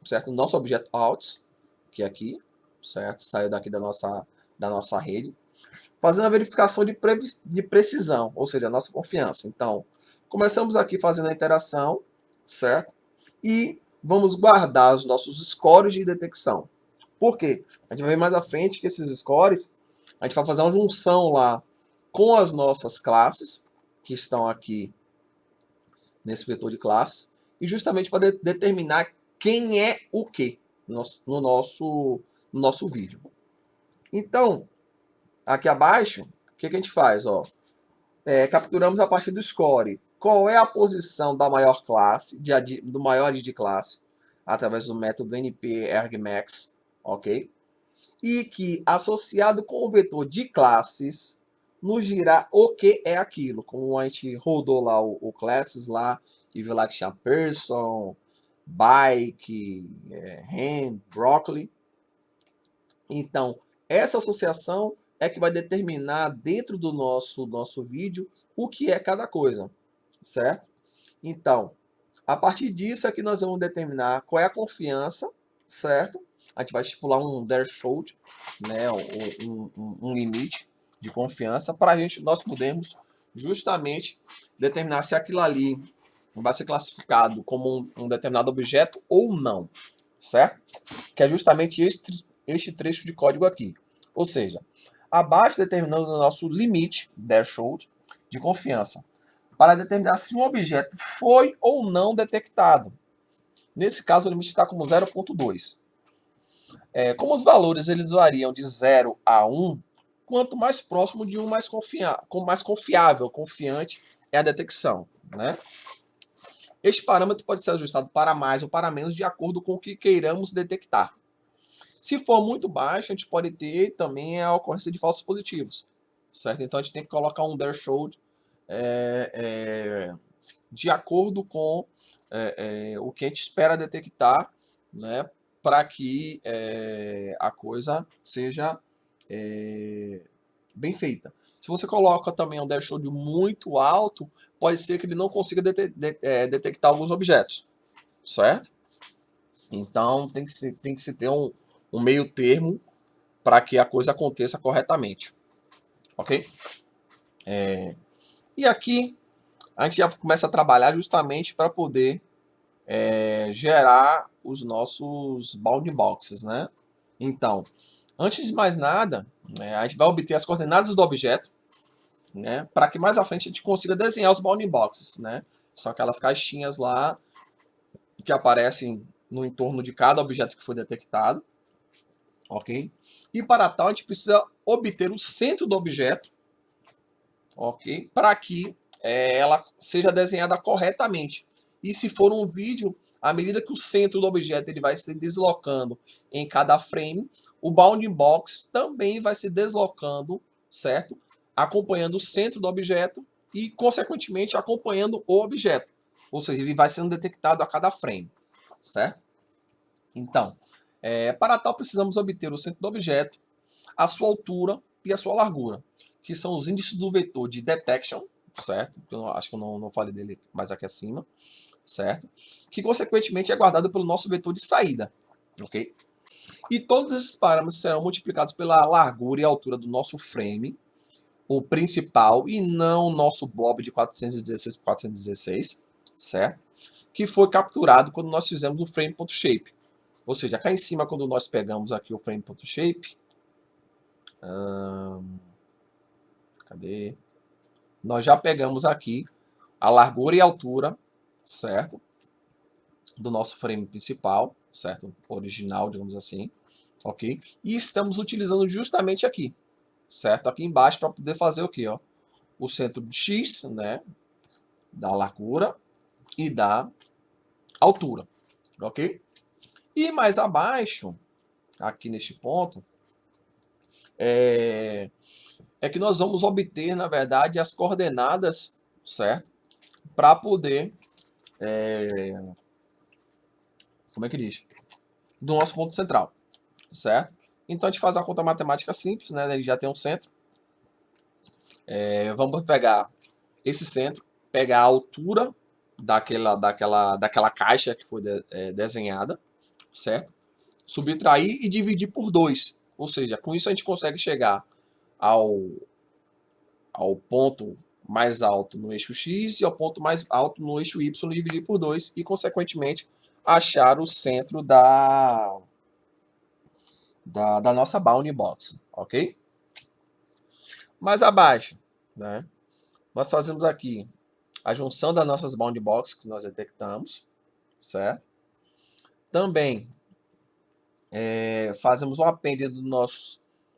certo? Nosso objeto outs, que é aqui, certo? Saiu daqui da nossa rede, fazendo a verificação de precisão, ou seja, a nossa confiança. Então, começamos aqui fazendo a interação, certo? E vamos guardar os nossos scores de detecção. Por quê? A gente vai ver mais à frente que esses scores, a gente vai fazer uma junção lá com as nossas classes, que estão aqui nesse vetor de classes, e justamente para determinar quem é o que no nosso vídeo. Então, aqui abaixo, o que a gente faz? Ó, capturamos a partir do score. Qual é a posição da maior classe, do maior de classe, através do método np-argmax, ok? E que, associado com o vetor de classes, nos dirá o que é aquilo. Como a gente rodou lá o classes lá, e viu lá que tinha person, bike, hand, broccoli. Então, essa associação é que vai determinar dentro do nosso vídeo o que é cada coisa, certo? Então, a partir disso é que nós vamos determinar qual é a confiança, certo? A gente vai estipular um threshold, né, um limite de confiança para nós podermos justamente determinar se aquilo ali vai ser classificado como um determinado objeto ou não, certo? Que é justamente este trecho de código aqui. Ou seja, abaixo determinamos o nosso limite, threshold, de confiança, para determinar se um objeto foi ou não detectado. Nesse caso, o limite está como 0.2. Como os valores eles variam de 0 a 1, quanto mais próximo de um, mais confiável, confiante é a detecção, né? Este parâmetro pode ser ajustado para mais ou para menos de acordo com o que queiramos detectar. Se for muito baixo, a gente pode ter também a ocorrência de falsos positivos, certo? Então a gente tem que colocar um threshold de acordo com o que a gente espera detectar, né, para que a coisa seja bem feita. Se você coloca também um threshold muito alto, pode ser que ele não consiga detectar alguns objetos, certo? Então tem que se ter um meio termo para que a coisa aconteça corretamente, ok? E aqui a gente já começa a trabalhar justamente para poder gerar os nossos bounding boxes, né? Então, antes de mais nada, a gente vai obter as coordenadas do objeto, né? Para que mais à frente a gente consiga desenhar os bounding boxes, né? São aquelas caixinhas lá que aparecem no entorno de cada objeto que foi detectado, ok? E para tal a gente precisa obter o centro do objeto, ok? Para que ela seja desenhada corretamente. E se for um vídeo, à medida que o centro do objeto ele vai se deslocando em cada frame, o bounding box também vai se deslocando, certo? Acompanhando o centro do objeto e, consequentemente, acompanhando o objeto. Ou seja, ele vai sendo detectado a cada frame, certo? Então, para tal, precisamos obter o centro do objeto, a sua altura e a sua largura, que são os índices do vetor de detection, certo? Eu acho que eu não falei dele mais aqui acima, certo? Que, consequentemente, é guardado pelo nosso vetor de saída, ok? E todos esses parâmetros serão multiplicados pela largura e altura do nosso frame, o principal, e não o nosso blob de 416 por 416, certo? Que foi capturado quando nós fizemos o frame.shape. Ou seja, cá em cima, quando nós pegamos aqui o frame.shape, cadê? Nós já pegamos aqui a largura e a altura, certo? Do nosso frame principal, certo? Original, digamos assim, ok? E estamos utilizando justamente aqui, certo? Aqui embaixo para poder fazer o quê, ó? O centro de X, né? Da largura e da altura, ok? E mais abaixo, aqui neste ponto, é que nós vamos obter, na verdade, as coordenadas, certo? Para poder, como é que diz? Do nosso ponto central, certo? Então a gente faz uma conta matemática simples, né? Ele já tem um centro. Vamos pegar esse centro, pegar a altura daquela caixa que foi desenhada, certo? Subtrair e dividir por 2. Ou seja, com isso a gente consegue chegar ao ponto mais alto no eixo X e ao ponto mais alto no eixo Y, dividir por 2 e, consequentemente, achar o centro da nossa bounding box, ok? Mais abaixo, né, nós fazemos aqui a junção das nossas bounding boxes que nós detectamos, certo? Também fazemos o append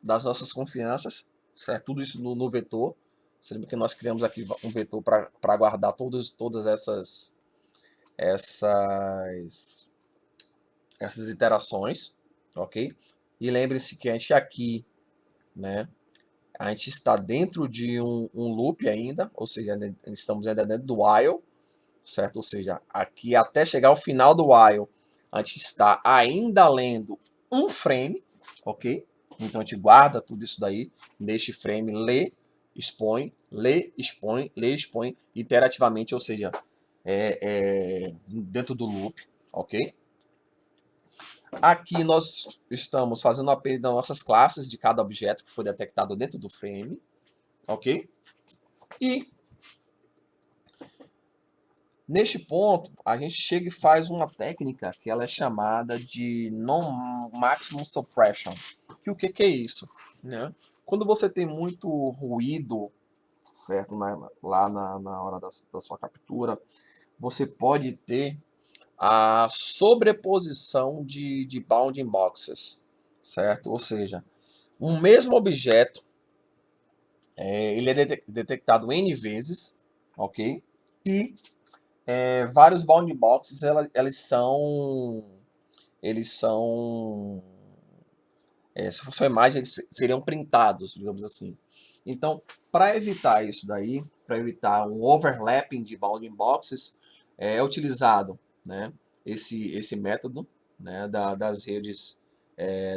das nossas confianças, certo? Tudo isso no vetor. Você lembra que nós criamos aqui um vetor para guardar todas essas iterações, ok? E lembre-se que a gente aqui, né, a gente está dentro de um loop ainda, ou seja, estamos ainda dentro do while, certo? Ou seja, aqui até chegar ao final do while, a gente está ainda lendo um frame, ok? Então a gente guarda tudo isso daí neste frame, lê, expõe, iterativamente, ou seja, dentro do loop, ok? Aqui nós estamos fazendo o append das nossas classes de cada objeto que foi detectado dentro do frame, ok? E neste ponto, a gente chega e faz uma técnica que ela é chamada de Non-Maximum Suppression. Que o que é isso? Né? Quando você tem muito ruído, certo, lá na hora da sua captura, você pode ter a sobreposição de bounding boxes, certo? Ou seja, um mesmo objeto, ele é detectado N vezes, ok? E vários bounding boxes, se fosse uma imagem, eles seriam printados, digamos assim. Então, para evitar isso daí, para evitar um overlapping de bounding boxes, é utilizado, né, esse método, né, das redes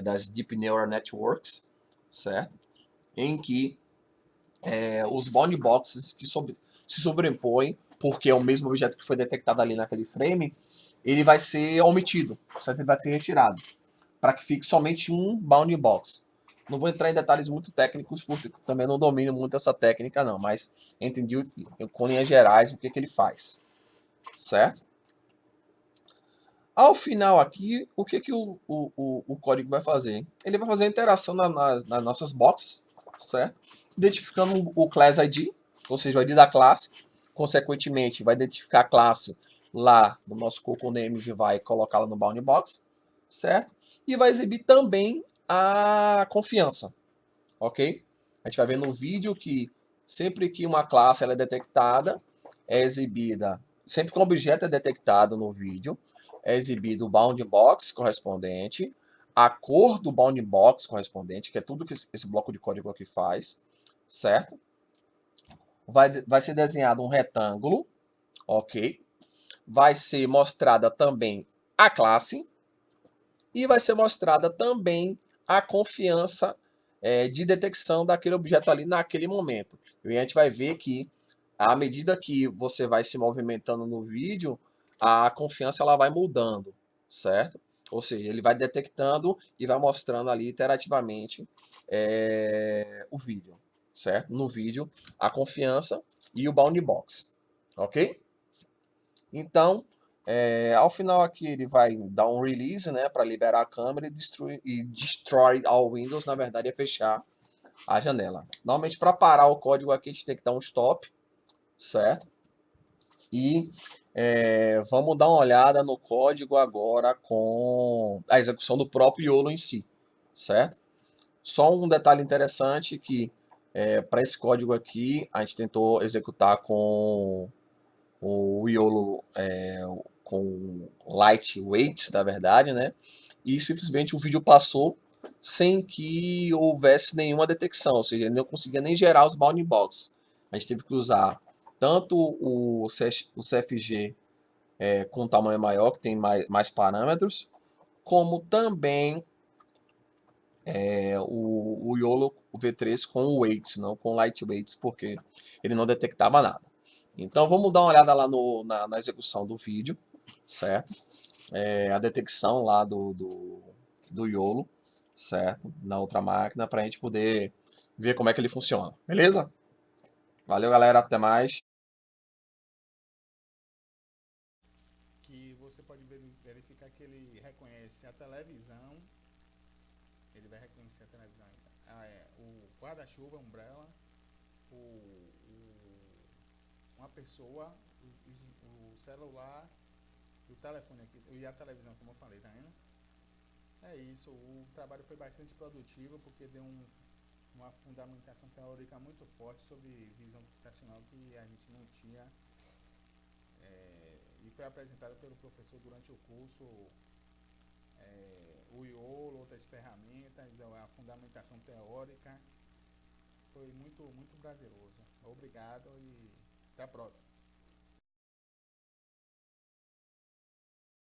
das Deep Neural Networks, certo? Em que os bounding boxes que se sobrepõem, porque é o mesmo objeto que foi detectado ali naquele frame, ele vai ser omitido, certo? Ele vai ser retirado, para que fique somente um bounding box. Não vou entrar em detalhes muito técnicos, porque também não domino muito essa técnica não, mas entendi com linhas gerais o que ele faz, certo? Ao final aqui, o que o código vai fazer? Ele vai fazer a interação nas nossas boxes, certo? Identificando o class ID, ou seja, o ID da classe. Consequentemente, vai identificar a classe lá no nosso coconames e vai colocá-la no bounding box, certo? E vai exibir também a confiança, ok? A gente vai ver no vídeo que sempre que uma classe ela é detectada, é exibida, sempre que um objeto é detectado no vídeo, é exibido o bounding box correspondente, a cor do bounding box correspondente, que é tudo que esse bloco de código aqui faz, certo? Vai ser desenhado um retângulo, ok? Vai ser mostrada também a classe e vai ser mostrada também a confiança de detecção daquele objeto ali naquele momento. E a gente vai ver que, à medida que você vai se movimentando no vídeo, a confiança ela vai mudando, certo? Ou seja, ele vai detectando e vai mostrando ali iterativamente o vídeo, certo? No vídeo, a confiança e o bounding box, ok? Então, ao final aqui ele vai dar um release, né, para liberar a câmera e destroy all Windows, na verdade é fechar a janela. Normalmente para parar o código aqui a gente tem que dar um stop, certo? E vamos dar uma olhada no código agora com a execução do próprio YOLO em si, certo? Só um detalhe interessante que para esse código aqui a gente tentou executar com o YOLO com lightweights, na verdade, né? E simplesmente o vídeo passou sem que houvesse nenhuma detecção, ou seja, ele não conseguia nem gerar os bounding boxes. A gente teve que usar tanto o CFG com tamanho maior, que tem mais parâmetros, como também o YOLO o V3 com weights, não com lightweights, porque ele não detectava nada. Então vamos dar uma olhada lá na execução do vídeo, certo? A detecção lá do YOLO, certo? Na outra máquina, para a gente poder ver como é que ele funciona. Beleza? Valeu, galera. Até mais. Que você pode verificar que ele reconhece a televisão, ele vai reconhecer a televisão, o guarda-chuva, umbrella, uma pessoa, o celular, o telefone aqui e a televisão, como eu falei, tá vendo? É isso, o trabalho foi bastante produtivo porque deu uma fundamentação teórica muito forte sobre visão computacional que a gente não tinha e foi apresentado pelo professor durante o curso o IOLO, outras ferramentas, a fundamentação teórica. Foi muito, muito prazeroso. Obrigado e até a próxima.